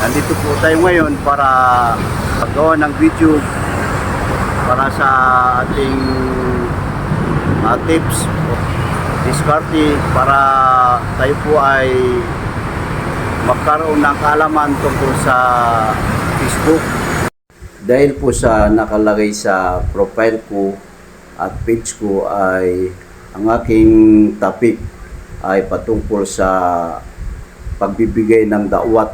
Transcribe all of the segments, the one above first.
Nandito po tayo ngayon para paggawa ng video para sa ating tips diskarte para tayo po ay magkaroon ng kaalaman tungkol sa Facebook. Dahil po sa nakalagay sa profile ko at page ko ay ang aking topic ay patungkol sa pagbibigay ng dawat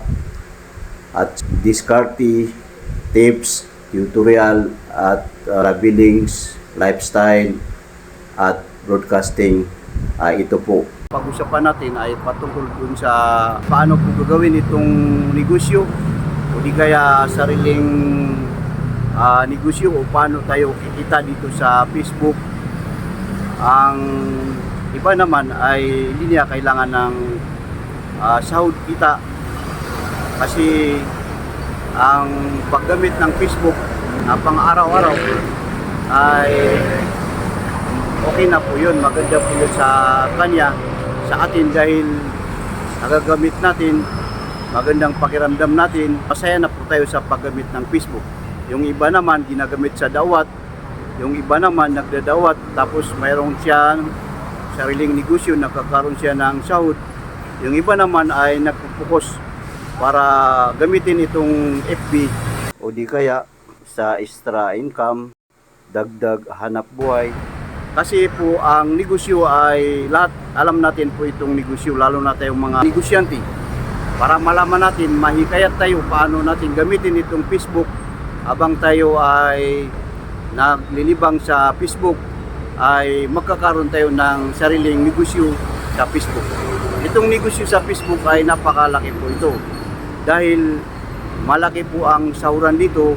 at diskarte, tips, tutorial at travelings, lifestyle at broadcasting. Ito po. Pag-usapan natin ay patungkol dun sa paano po gagawin itong negosyo o di kaya sariling negosyo o paano tayo kikita dito sa Facebook. Ang iba naman ay hindi niya kailangan ng sahod kita kasi ang paggamit ng Facebook na pang araw-araw ay okay na po yun, maganda po yun sa kanya, sa atin dahil nagagamit natin, magandang pakiramdam natin, masaya na po tayo sa paggamit ng Facebook. Yung iba naman ginagamit sa dawat, yung iba naman nagdadawat tapos mayroon siyang sariling negosyo, nagkakaroon siya ng sahod. Yung iba naman ay nagpupukus para gamitin itong FB o di kaya sa extra income, dagdag hanap buhay. Kasi po ang negosyo ay lahat, alam natin po itong negosyo, lalo na tayong mga negosyante. Para malaman natin, mahikayat tayo paano natin gamitin itong Facebook habang tayo ay naglilibang sa Facebook ay magkakaroon tayo ng sariling negosyo sa Facebook. Itong negosyo sa Facebook ay napakalaki po ito. Dahil malaki po ang sahuran dito,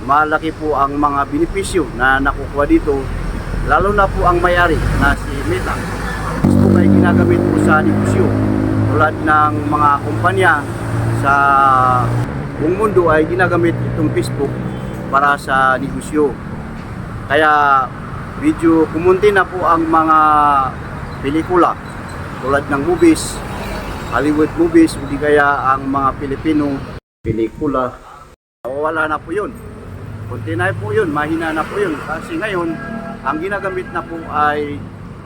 malaki po ang mga benepisyo na nakukuha dito, lalo na po ang may-ari na si Meta. Facebook ay ginagamit po sa negosyo. Tulad ng mga kumpanya sa buong mundo ay ginagamit itong Facebook para sa negosyo. Kaya medyo kumunti na po ang mga pelikula tulad ng movies, Hollywood movies o di kaya ang mga Pilipino pelikula. Wala na po yun. Kunti na po yun, mahina na po yun. Kasi ngayon, ang ginagamit na po ay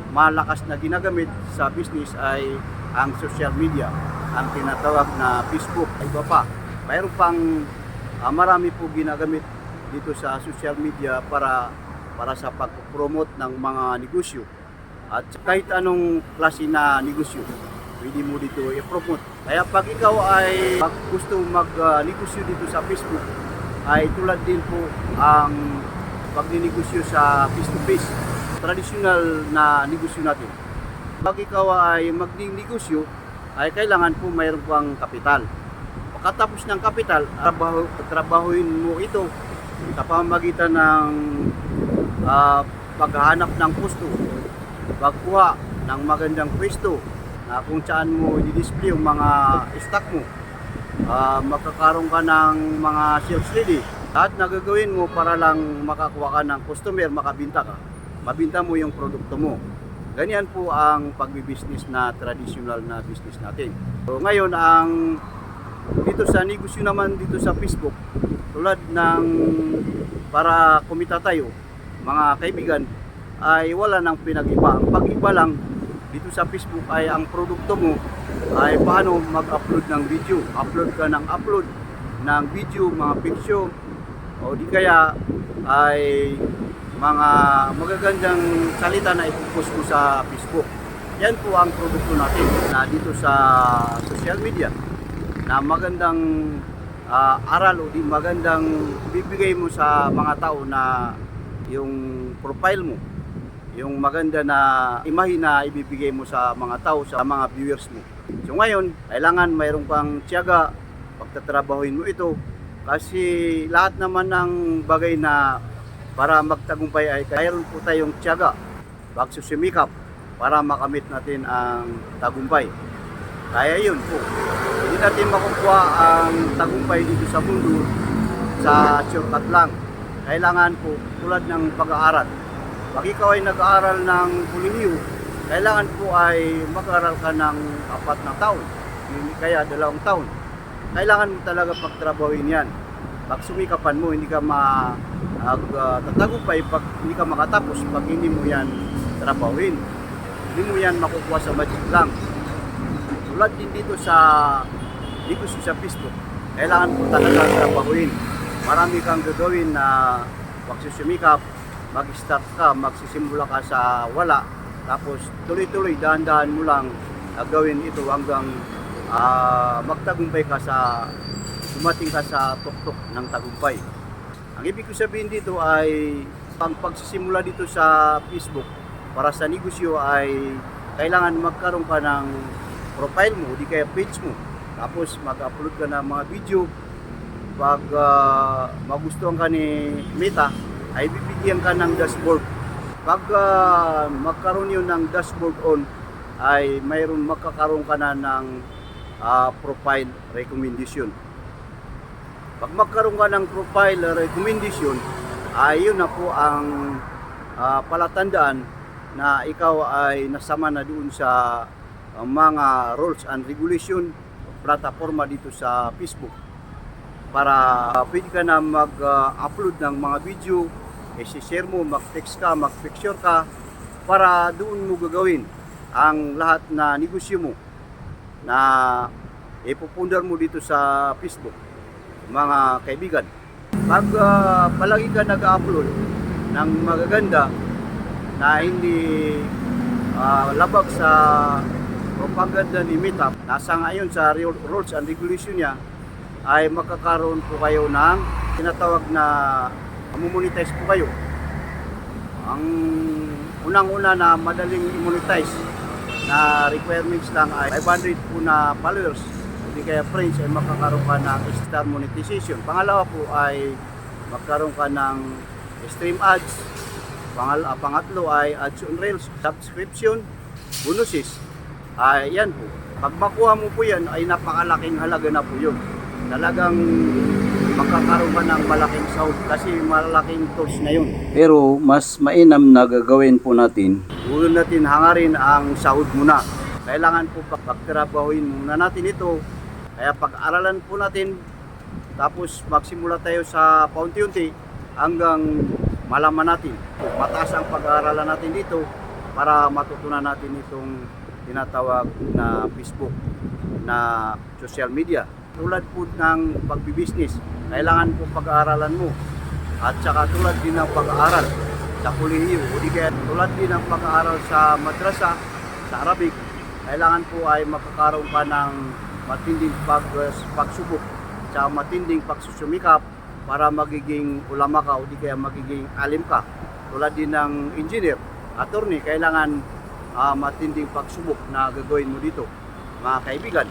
malakas na ginagamit sa business ay ang social media, ang tinatawag na Facebook. Iba pa, mayroon pang marami po ginagamit dito sa social media para sa pag-promote ng mga negosyo. At kahit anong klase na negosyo, pwede mo dito i-promote. Kaya pag ikaw ay gusto mag-negosyo dito sa Facebook, ay tulad din po ang pag-negosyo sa face-to-face, traditional na negosyo natin. Pag ikaw ay mag-negosyo, ay kailangan po mayroon pang kapital. Pagkatapos ng kapital, trabahuin mo ito sa pamamagitan ng paghahanap ng pusto, pagkuha ng magandang pwesto, kung saan mo i-display yung mga stock mo, magkakaroon ka ng mga sales lady. At nagagawin mo para lang makakuha ka ng customer, makabinta ka. Mabinta mo yung produkto mo. Ganyan po ang pagbibusiness na traditional na business natin. So ngayon, ang dito sa negosyo naman dito sa Facebook, tulad ng para kumita tayo, mga kaibigan, ay wala nang pinag-iba. Ang pag-iba lang dito sa Facebook ay ang produkto mo ay paano mag-upload ng video. Upload ka ng upload ng video, mga picture o di kaya ay mga magagandang salita na ipopost mo sa Facebook. Yan po ang produkto natin na dito sa social media na magandang aral o di magandang bibigay mo sa mga tao na yung profile mo, yung maganda na imahe na ibibigay mo sa mga tao, sa mga viewers mo. So ngayon, kailangan mayroon pang tiyaga, pagtatrabahuin mo ito kasi lahat naman ng bagay na para magtagumpay ay mayroon po tayong tiyaga, pagsusumikap para makamit natin ang tagumpay. Kaya yun po, hindi natin makukuha ang tagumpay dito sa mundo sa shortcut lang. Kailangan po tulad ng pag-aaral. Pag ikaw ay nag-aaral ng kolehiyo, kailangan po ay mag-aaral ka ng 4 na taon, hindi kaya 2 taon. kailangan mo talaga pagtrabahuin yan. Pag sumikapan mo, hindi ka tatagumpay pag hindi ka makatapos, pag hindi mo yan trabahuin. Hindi mo yan makukuha sa magic lang. Tulad din dito sa negosyo sa Facebook, kailangan mo talaga trabahuin. Marami kang gagawin na magsusumikap, mag-start ka, magsisimula ka sa wala, tapos tuloy-tuloy, dahan-dahan mo lang gawin ito hanggang magtagumpay ka sa dumating ka sa tuktok ng tagumpay. Ang ibig ko sabihin dito ay ang pagsisimula dito sa Facebook para sa negosyo ay kailangan magkaroon ka ng profile mo, di kaya page mo. Tapos mag-upload ka ng mga video. Pag magustuhan ka ni Meta, ay bibigyan ka ng dashboard. Pag magkaroon yun ng dashboard on, ay mayroon magkakaroon ka na ng profile recommendation. Pag magkaroon ka ng profile recommendation, ay yun na po ang palatandaan na ikaw ay nasama na doon sa mga rules and regulation plataforma dito sa Facebook, para pwede ka na mag-upload ng mga video, i-share mo, mag-text ka, mag-picture ka, para doon mo gagawin ang lahat na negosyo mo na ipupundar mo dito sa Facebook, mga kaibigan. Pag palagi ka nag-upload ng magaganda na hindi labag sa propaganda ni Meta, nasa ngayon sa rules and regulation niya, ay magkakaroon po kayo ng tinatawag na monetize po kayo. Ang unang-una na madaling i-monetize na requirements lang ay 500 po na followers, hindi kaya friends, ay makakaroon ka ng star monetization. Pangalawa po ay magkaroon ka ng stream ads. Pangatlo ay ads on Reels, subscription, bonuses. Ay yan po. Pag makuha mo po yan, ay napakalaking halaga na po yun. Talagang magkakaroon ka ng malaking sahod kasi malaking tools na yun. Pero mas mainam na gagawin po natin, huwag natin hangarin ang sahod muna. Kailangan po pagtrabahuin muna natin ito. Kaya pag-aralan po natin, tapos magsimula tayo sa paunti-unti hanggang malaman natin. Mataas ang pag-aaralan natin dito para matutunan natin itong tinatawag na Facebook na social media. Tulad po ng pagbibusiness, kailangan po pag-aaralan mo. At saka tulad din ng pag-aaral sa kolehiyo, o di kaya tulad din ng pag-aaral sa madrasa, sa Arabic, kailangan po ay makakaroon ka ng matinding pagsubok sa matinding pagsusumikap para magiging ulama ka o di kaya magiging alim ka. Tulad din ng engineer, attorney, kailangan matinding pagsubok na gagawin mo dito, mga kaibigan.